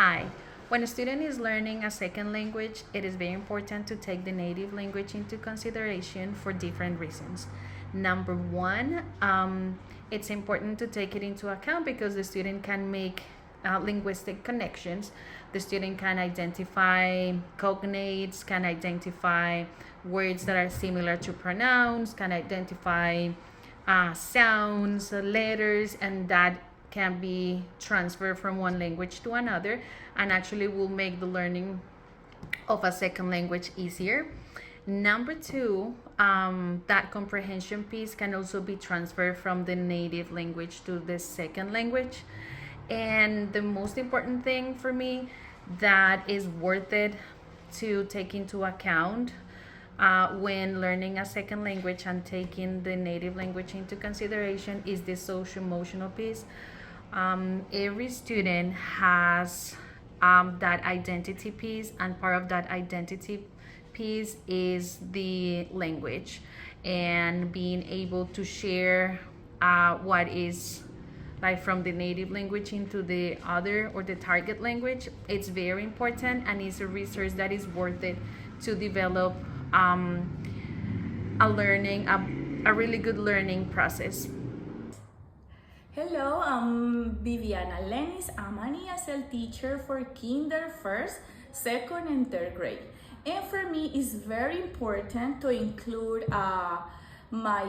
Hi. When a student is learning a second language, it is very important to take the native language into consideration for different reasons. Number one, it's important to take it into account because the student can make linguistic connections. The student can identify cognates, can identify words that are similar to pronouns, can identify sounds, letters, and that can be transferred from one language to another and actually will make the learning of a second language easier. Number two, that comprehension piece can also be transferred from the native language to the second language. And the most important thing for me that is worth it to take into account when learning a second language and taking the native language into consideration is the social emotional piece. Every student has that identity piece, and part of that identity piece is the language and being able to share what is like from the native language into the other or the target language. It's very important and it's a resource that is worth it to develop a really good learning process. Hello, I'm Viviana Lenis. I'm an ESL teacher for kinder, first, second, and third grade. And for me, it's very important to include my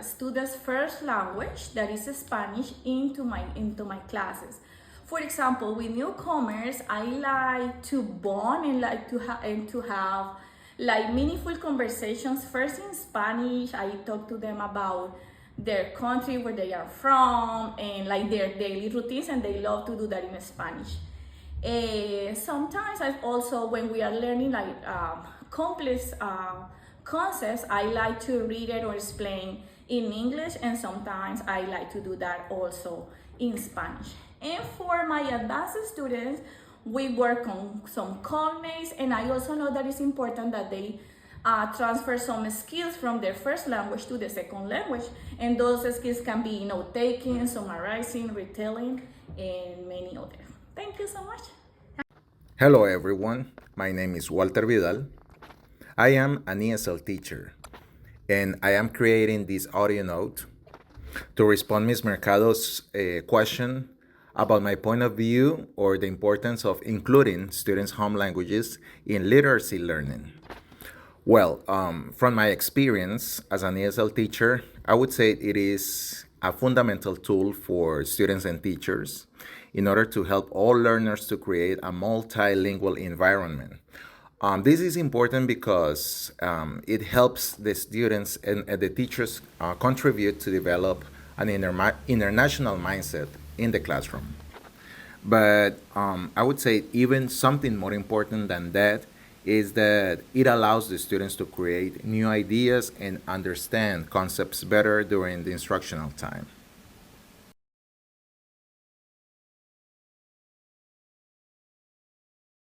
students' first language, that is Spanish, into my classes. For example, with newcomers, I like to bond and like to have like meaningful conversations first in Spanish. I talk to them about their country, where they are from, and like their daily routines, and they love to do that in Spanish. Sometimes I also, when we are learning like complex concepts, I like to read it or explain in English, and sometimes I like to do that also in Spanish. And for my advanced students, we work on some cognates, and I also know that it's important that they transfer some skills from their first language to the second language. And those skills can be note taking, summarizing, retelling, and many others. Thank you so much. Hello, everyone. My name is Walter Vidal. I am an ESL teacher, and I am creating this audio note to respond Ms. Mercado's question about my point of view or the importance of including students' home languages in literacy learning. Well, from my experience as an ESL teacher, I would say it is a fundamental tool for students and teachers in order to help all learners to create a multilingual environment. This is important because it helps the students and the teachers contribute to develop an international mindset in the classroom. But I would say even something more important than that is that it allows the students to create new ideas and understand concepts better during the instructional time.